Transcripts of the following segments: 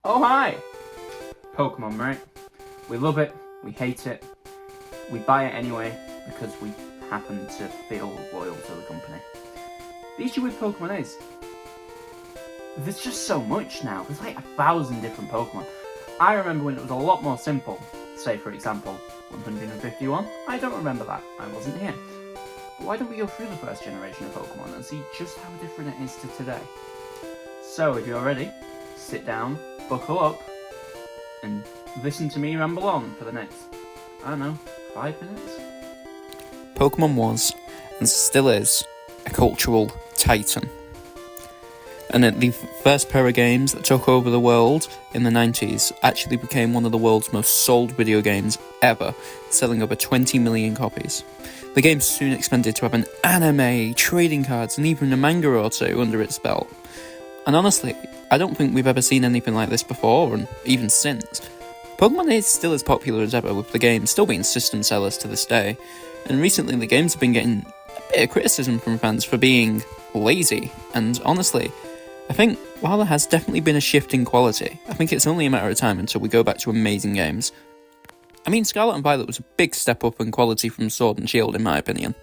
Oh hi! Pokemon, right? We love it, we hate it, we buy it anyway because we happen to feel loyal to the company. The issue with Pokemon is, there's just so much now. There's like 1,000 different Pokemon. I remember when it was a lot more simple. Say, for example, 151. I don't remember that. I wasn't here. But why don't we go through the first generation of Pokemon and see just how different it is to today? So, if you're ready, sit down, buckle up, and listen to me ramble on for the next, I don't know, 5 minutes? Pokemon was, and still is, a cultural titan. And the first pair of games that took over the world in the 90s actually became one of the world's most sold video games ever, selling over 20 million copies. The game soon expanded to have an anime, trading cards, and even a manga or two under its belt. And honestly, I don't think we've ever seen anything like this before, and even since. Pokemon is still as popular as ever, with the game still being system sellers to this day, and recently the games have been getting a bit of criticism from fans for being lazy, and honestly, I think while there has definitely been a shift in quality, I think it's only a matter of time until we go back to amazing games. I mean, Scarlet and Violet was a big step up in quality from Sword and Shield in my opinion.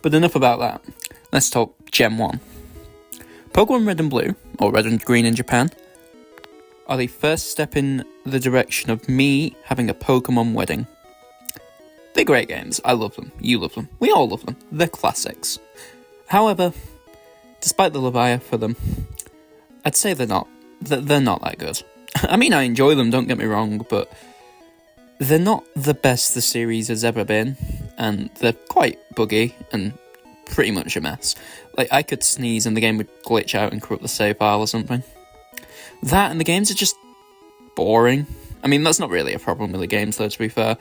But enough about that, let's talk Gen 1. Pokemon Red and Blue, or Red and Green in Japan, are the first step in the direction of me having a Pokemon wedding. They're great games, I love them, you love them, we all love them, they're classics. However, despite the love I have for them, I'd say they're not that good. I mean, I enjoy them, don't get me wrong, but they're not the best the series has ever been, and they're quite buggy and pretty much a mess. Like, I could sneeze and the game would glitch out and corrupt the save file or something. That and the games are just boring. I mean, that's not really a problem with the games though, to be fair.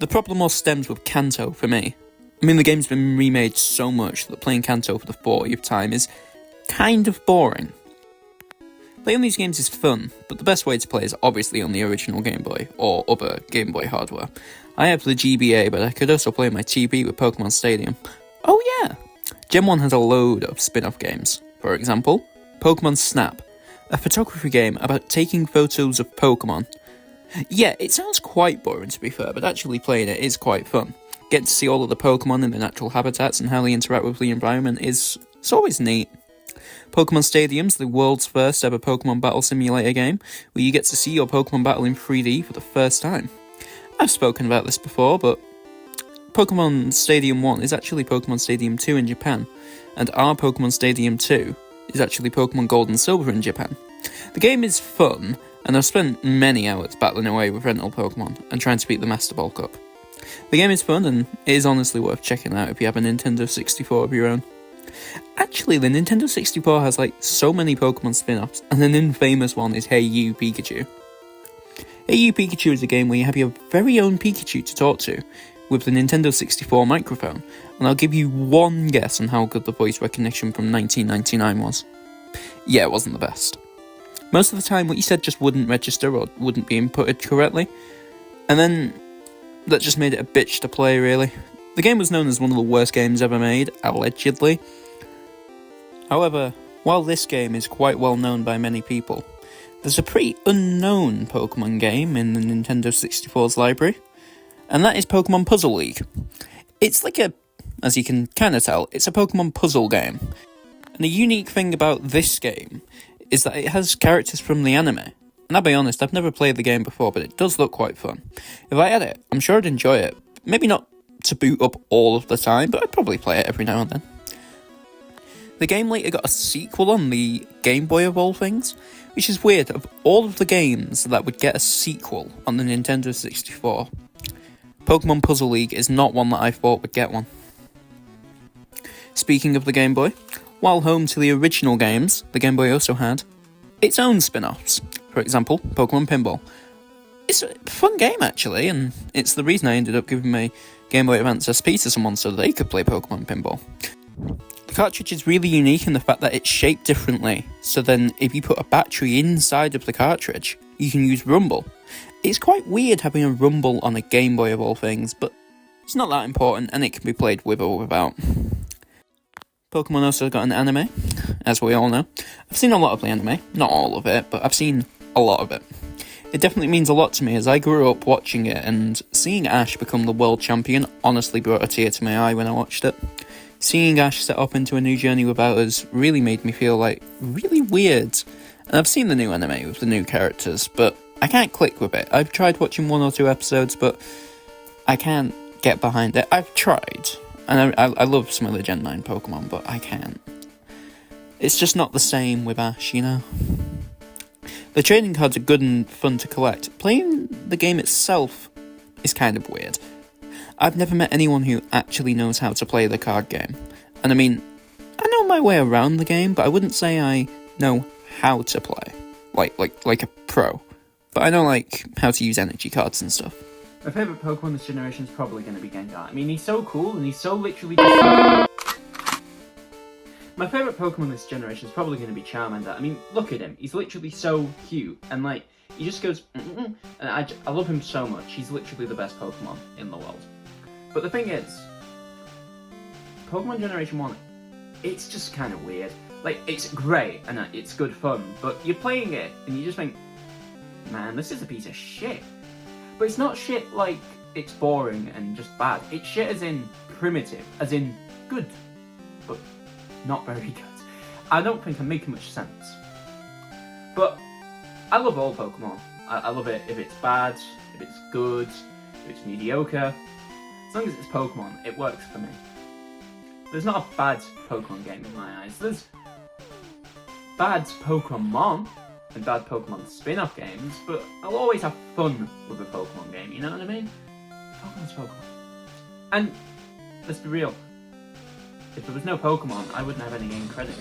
The problem more stems with Kanto for me. I mean, the game's been remade so much that playing Kanto for the 40th time is kind of boring. Playing these games is fun, but the best way to play is obviously on the original Game Boy, or other Game Boy hardware. I have the GBA, but I could also play my TV with Pokemon Stadium. Oh yeah! Gen 1 has a load of spin-off games. For example, Pokemon Snap, a photography game about taking photos of Pokemon. Yeah, it sounds quite boring to be fair, but actually playing it is quite fun. Getting to see all of the Pokemon in their natural habitats and how they interact with the environment it's always neat. Pokemon Stadium's the world's first ever Pokemon Battle Simulator game, where you get to see your Pokemon battle in 3D for the first time. I've spoken about this before, but Pokemon Stadium 1 is actually Pokemon Stadium 2 in Japan, and our Pokemon Stadium 2 is actually Pokemon Gold and Silver in Japan. The game is fun, and I've spent many hours battling away with rental Pokemon and trying to beat the Master Ball Cup. The game is fun and it is honestly worth checking out if you have a Nintendo 64 of your own. Actually, the Nintendo 64 has like so many Pokemon spin-offs, and an infamous one is Hey You Pikachu. Hey You Pikachu is a game where you have your very own Pikachu to talk to, with the Nintendo 64 microphone, and I'll give you one guess on how good the voice recognition from 1999 was. Yeah, it wasn't the best. Most of the time what you said just wouldn't register or wouldn't be inputted correctly, and then that just made it a bitch to play really. The game was known as one of the worst games ever made, allegedly. However, while this game is quite well known by many people, there's a pretty unknown Pokemon game in the Nintendo 64's library, and that is Pokemon Puzzle League. It's like as you can kind of tell, it's a Pokemon puzzle game. And the unique thing about this game is that it has characters from the anime. And I'll be honest, I've never played the game before, but it does look quite fun. If I had it, I'm sure I'd enjoy it. Maybe not to boot up all of the time, but I'd probably play it every now and then. The game later got a sequel on the Game Boy of all things, which is weird. Of all of the games that would get a sequel on the Nintendo 64, Pokemon Puzzle League is not one that I thought would get one. Speaking of the Game Boy, while home to the original games, the Game Boy also had its own spin-offs. For example, Pokemon Pinball. It's a fun game actually, and it's the reason I ended up giving my Game Boy Advance SP to someone so they could play Pokemon Pinball. The cartridge is really unique in the fact that it's shaped differently, so then if you put a battery inside of the cartridge, you can use Rumble. It's quite weird having a Rumble on a Game Boy of all things, but it's not that important and it can be played with or without. Pokemon also got an anime, as we all know. I've seen a lot of the anime, not all of it, but I've seen a lot of it. It definitely means a lot to me as I grew up watching it, and seeing Ash become the world champion honestly brought a tear to my eye when I watched it. Seeing Ash set off into a new journey with Bowser's really made me feel like really weird. And I've seen the new anime with the new characters, but I can't click with it. I've tried watching 1 or 2 episodes, but I can't get behind it. I've tried, and I love some of the Gen 9 Pokemon, but I can't. It's just not the same with Ash, you know? The trading cards are good and fun to collect. Playing the game itself is kind of weird. I've never met anyone who actually knows how to play the card game. And I mean, I know my way around the game, but I wouldn't say I know how to play. Like a pro. But I know, like, how to use energy cards and stuff. My favourite Pokemon this generation is probably going to be Gengar. I mean, he's so cool, and he's so literally just... My favourite Pokemon this generation is probably going to be Charmander. I mean, look at him. He's literally so cute, and, like, he just goes... and I love him so much. He's literally the best Pokemon in the world. But the thing is, Pokemon Generation 1, it's just kind of weird. Like, it's great, and it's good fun, but you're playing it, and you just think, man, this is a piece of shit. But it's not shit like it's boring and just bad. It's shit as in primitive, as in good, but not very good. I don't think I'm making much sense. But I love all Pokemon. I love it if it's bad, if it's good, if it's mediocre. As long as it's Pokemon, it works for me. There's not a bad Pokemon game in my eyes. There's bad Pokemon and bad Pokemon spin-off games, but I'll always have fun with a Pokemon game, you know what I mean? Pokemon's Pokemon. And, let's be real, if there was no Pokemon, I wouldn't have any game credit.